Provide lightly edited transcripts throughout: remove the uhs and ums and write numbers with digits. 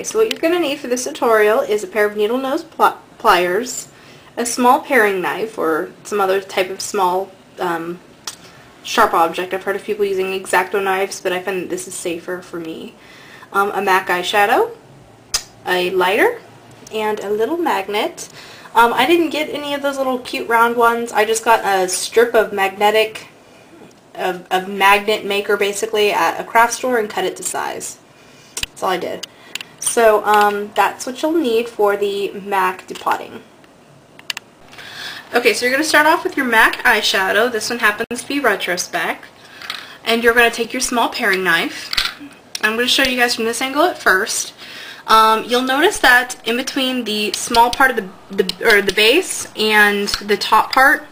so what you're going to need for this tutorial is a pair of needle nose pliers, a small paring knife or some other type of small sharp object. I've heard of people using X-Acto knives, but I find that this is safer for me. A MAC eyeshadow, a lighter, and a little magnet. I didn't get any of those little cute round ones. I just got a strip of magnet maker basically at a craft store and cut it to size. That's all I did. So that's what you'll need for the MAC depotting. Okay, so you're going to start off with your MAC eyeshadow. This one happens to be Retrospect. And you're going to take your small paring knife. I'm going to show you guys from this angle at first. You'll notice that in between the small part of the base and the top part,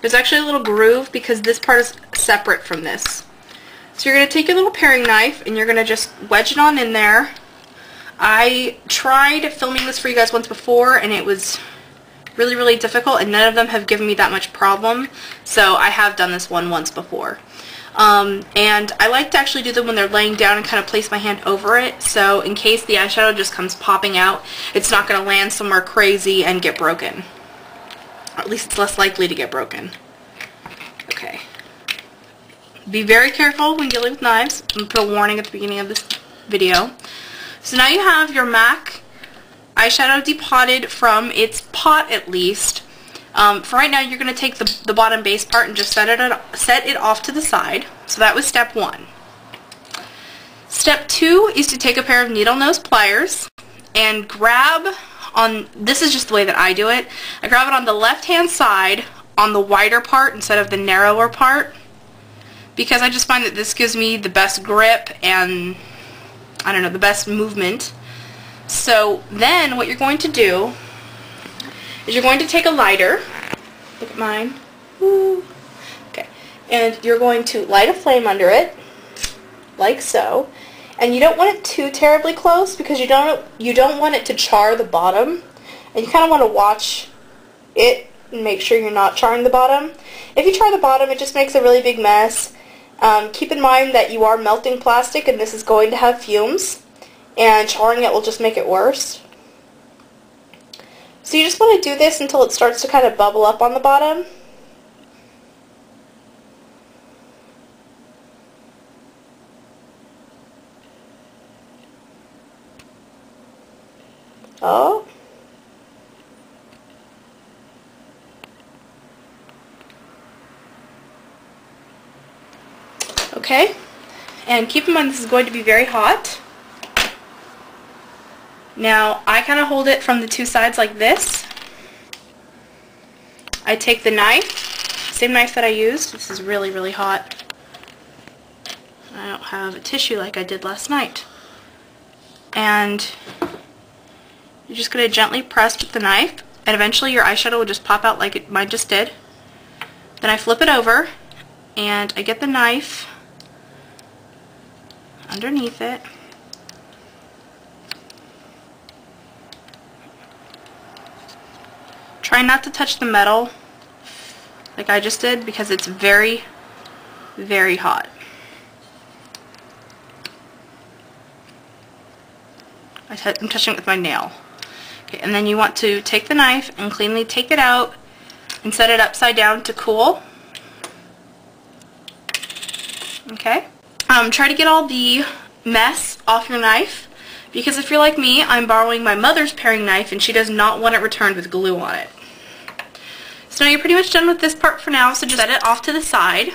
there's actually a little groove because this part is separate from this. So you're going to take your little paring knife and you're going to just wedge it on in there. I tried filming this for you guys once before and it was really difficult, and none of them have given me that much problem, so I have done this one once before. And I like to actually do them when they're laying down and kind of place my hand over it, so in case the eyeshadow just comes popping out, it's not going to land somewhere crazy and get broken. Or at least it's less likely to get broken. Okay. Be very careful when dealing with knives. I'm going to put a warning at the beginning of this video. So now you have your MAC eyeshadow depotted from its pot at least. For right now, you're going to take the bottom base part and just set it off to the side. So that was step 1. Step 2 is to take a pair of needle nose pliers and grab on, this is just the way that I do it, I grab it on the left hand side on the wider part instead of the narrower part, because I just find that this gives me the best grip and, I don't know, the best movement. So then what you're going to do is you're going to take a lighter, look at mine, woo. Okay, and you're going to light a flame under it, like so, and you don't want it too terribly close because you don't want it to char the bottom, and you kind of want to watch it and make sure you're not charring the bottom. If you char the bottom, it just makes a really big mess. Keep in mind that you are melting plastic and this is going to have fumes, and charring it will just make it worse. So you just want to do this until it starts to kind of bubble up on the bottom. Oh. Okay. And keep in mind this is going to be very hot. Now, I kind of hold it from the two sides like this. I take the knife, same knife that I used. This is really hot. I don't have a tissue like I did last night. And you're just going to gently press with the knife, and eventually your eyeshadow will just pop out like mine just did. Then I flip it over, and I get the knife underneath it. Try not to touch the metal like I just did because it's very hot. I'm touching it with my nail. Okay, and then you want to take the knife and cleanly take it out and set it upside down to cool. Okay. Try to get all the mess off your knife, because if you're like me, I'm borrowing my mother's paring knife and she does not want it returned with glue on it. So now you're pretty much done with this part for now, so just set it off to the side.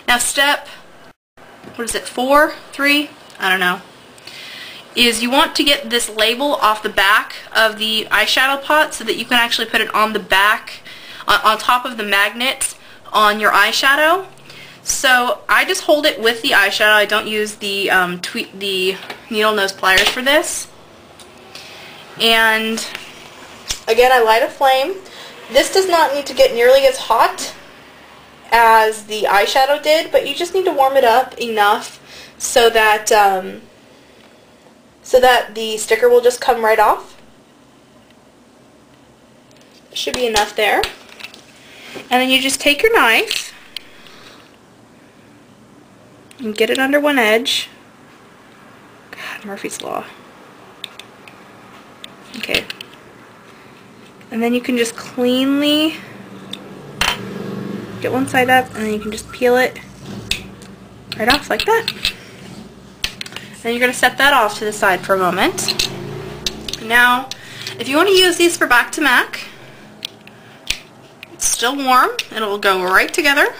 Now step, what is it, 4, 3, I don't know, is you want to get this label off the back of the eyeshadow pot so that you can actually put it on the back, on top of the magnet on your eyeshadow. So I just hold it with the eyeshadow. I don't use the needle nose pliers for this. And again, I light a flame. This does not need to get nearly as hot as the eyeshadow did, but you just need to warm it up enough so that the sticker will just come right off. Should be enough there. And then you just take your knife and get it under one edge. God, Murphy's Law. And then you can just cleanly get one side up, and then you can just peel it right off like that. Then you're going to set that off to the side for a moment. Now, if you want to use these for back to MAC, it's still warm. It'll go right together.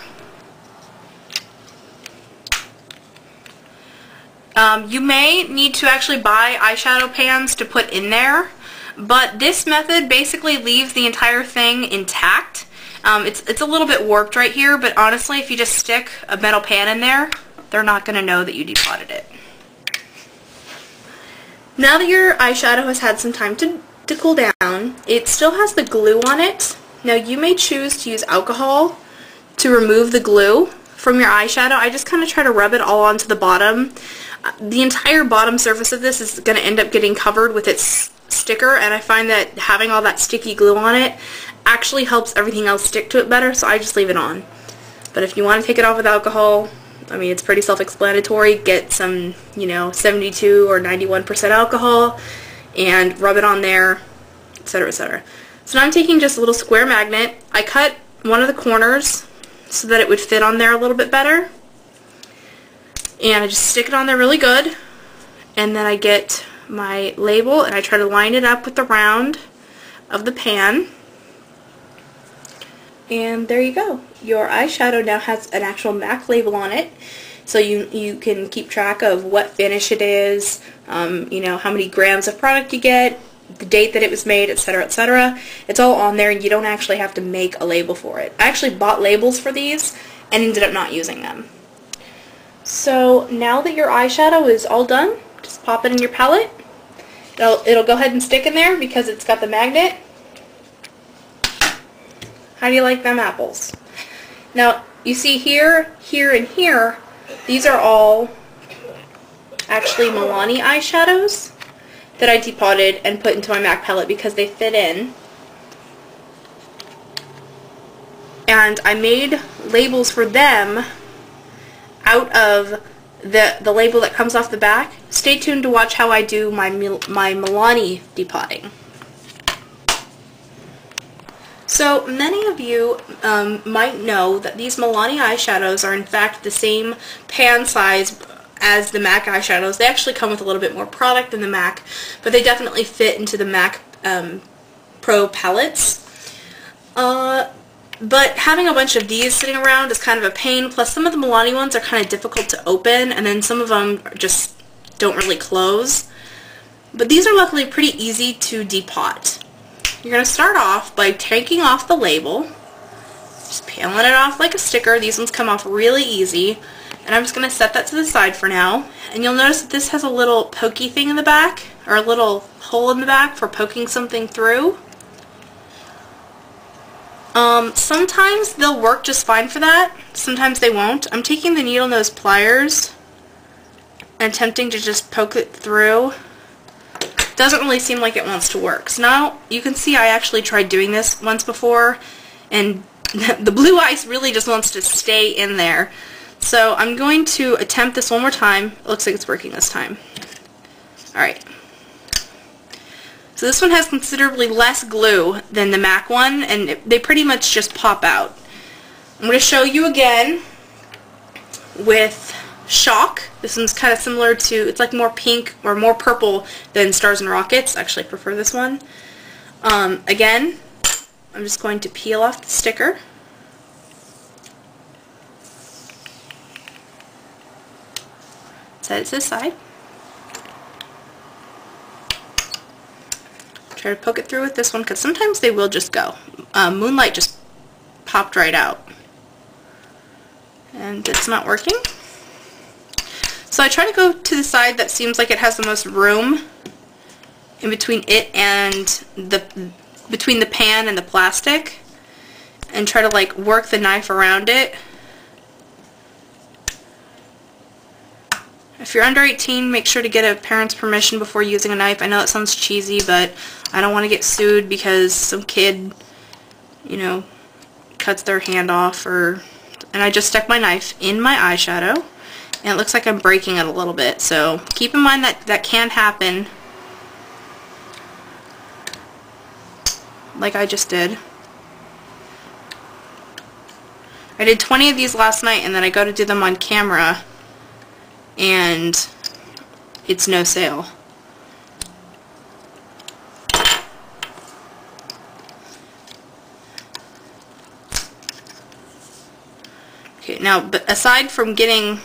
You may need to actually buy eyeshadow pans to put in there, but this method basically leaves the entire thing intact. It's a little bit warped right here, but honestly, if you just stick a metal pan in there, they're not going to know that you depotted it. Now that your eyeshadow has had some time to cool down, it still has the glue on it. Now you may choose to use alcohol to remove the glue from your eyeshadow. I just kind of try to rub it all onto the bottom. The entire bottom surface of this is going to end up getting covered with its sticker, and I find that having all that sticky glue on it actually helps everything else stick to it better, so I just leave it on. But if you want to take it off with alcohol, I mean, it's pretty self-explanatory. Get some, 72 or 91% alcohol and rub it on there, etc., etc. So now I'm taking just a little square magnet. I cut one of the corners so that it would fit on there a little bit better. And I just stick it on there really good. And then I get my label and I try to line it up with the round of the pan. And there you go. Your eyeshadow now has an actual MAC label on it, so you can keep track of what finish it is, how many grams of product you get, the date that it was made, etc., etc. It's all on there, and you don't actually have to make a label for it. I actually bought labels for these and ended up not using them. So now that your eyeshadow is all done, just pop it in your palette. It'll go ahead and stick in there because it's got the magnet. How do you like them apples? Now, you see here, here, and here, these are all actually Milani eyeshadows that I depotted and put into my MAC palette because they fit in. And I made labels for them out of the label that comes off the back. Stay tuned to watch how I do my Milani depotting. So many of you might know that these Milani eyeshadows are in fact the same pan size as the MAC eyeshadows. They actually come with a little bit more product than the MAC, but they definitely fit into the MAC Pro palettes. But having a bunch of these sitting around is kind of a pain, plus some of the Milani ones are kind of difficult to open, and then some of them just don't really close. But these are luckily pretty easy to depot. You're going to start off by taking off the label, just peeling it off like a sticker. These ones come off really easy, and I'm just going to set that to the side for now. And you'll notice that this has a little pokey thing in the back, or a little hole in the back for poking something through. Sometimes they'll work just fine for that, sometimes they won't. I'm taking the needle nose pliers and attempting to just poke it through. Doesn't really seem like it wants to work. So now you can see I actually tried doing this once before, and the blue ice really just wants to stay in there. So I'm going to attempt this one more time. It looks like it's working this time. Alright. So this one has considerably less glue than the MAC one, and they pretty much just pop out. I'm going to show you again with Shock. This one's kind of similar to, it's like more pink or more purple than Stars and Rockets. Actually, I prefer this one. Again, I'm just going to peel off the sticker. Set it to the side. Try to poke it through with this one because sometimes they will just go. Moonlight just popped right out. And it's not working. So I try to go to the side that seems like it has the most room in between it and between the pan and the plastic, and try to like work the knife around it. If you're under 18, make sure to get a parent's permission before using a knife. I know it sounds cheesy, but I don't want to get sued because some kid, cuts their hand off, and I just stuck my knife in my eyeshadow. And it looks like I'm breaking it a little bit, so keep in mind that that can happen like I just did. I did 20 of these last night, and then I go to do them on camera, and it's no sale. Okay, now, but aside from getting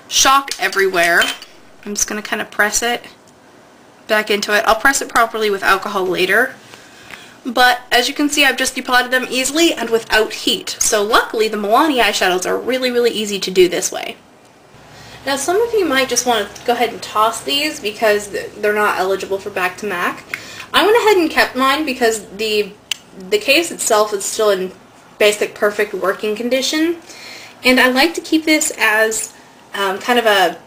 chalk everywhere, I'm just going to kind of press it back into it. I'll press it properly with alcohol later. But as you can see, I've just depotted them easily and without heat. So luckily, the Milani eyeshadows are really, really easy to do this way. Now some of you might just want to go ahead and toss these because they're not eligible for back to MAC. I went ahead and kept mine because the case itself is still in basic perfect working condition. And I like to keep this as kind of a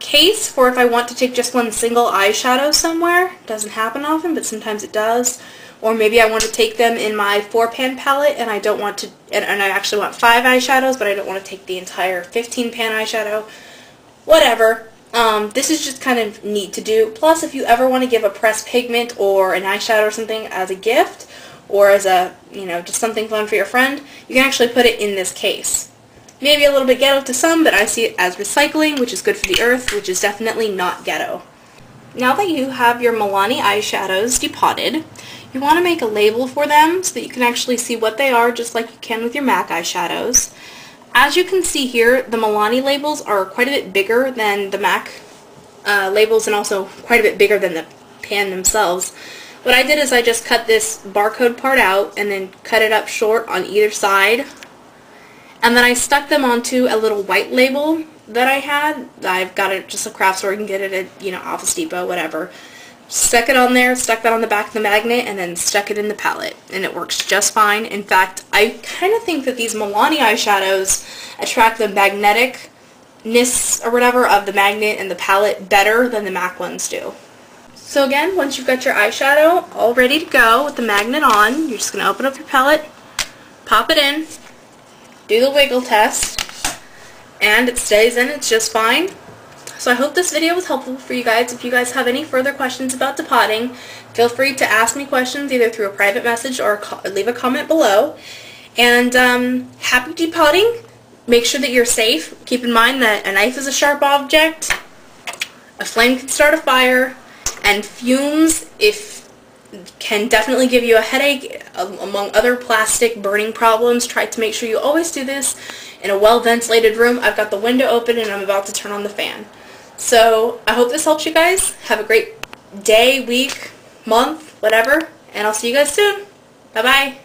case for if I want to take just one single eyeshadow somewhere. Doesn't happen often, but sometimes it does. Or maybe I want to take them in my 4-pan palette and I don't want to, and I actually want 5 eyeshadows, but I don't want to take the entire 15-pan eyeshadow. Whatever. This is just kind of neat to do. Plus, if you ever want to give a pressed pigment or an eyeshadow or something as a gift, or as a, just something fun for your friend, you can actually put it in this case. Maybe a little bit ghetto to some, but I see it as recycling, which is good for the earth, which is definitely not ghetto. Now that you have your Milani eyeshadows depotted, you want to make a label for them so that you can actually see what they are, just like you can with your MAC eyeshadows. As you can see here, the Milani labels are quite a bit bigger than the MAC labels, and also quite a bit bigger than the pan themselves. What I did is I just cut this barcode part out and then cut it up short on either side. And then I stuck them onto a little white label that I had. I've got it just a craft store. You can get it at, Office Depot, whatever. Stuck it on there, stuck that on the back of the magnet, and then stuck it in the palette. And it works just fine. In fact, I kind of think that these Milani eyeshadows attract the magneticness or whatever of the magnet and the palette better than the MAC ones do. So again, once you've got your eyeshadow all ready to go with the magnet on, you're just going to open up your palette, pop it in, do the wiggle test, and it stays in. It's just fine. So I hope this video was helpful for you guys. If you guys have any further questions about depotting, feel free to ask me questions either through a private message or leave a comment below. And happy depotting. Make sure that you're safe. Keep in mind that a knife is a sharp object, a flame can start a fire, and fumes can definitely give you a headache, among other plastic burning problems. Try to make sure you always do this in a well-ventilated room. I've got the window open and I'm about to turn on the fan. So I hope this helps you guys. Have a great day, week, month, whatever, and I'll see you guys soon. Bye-bye.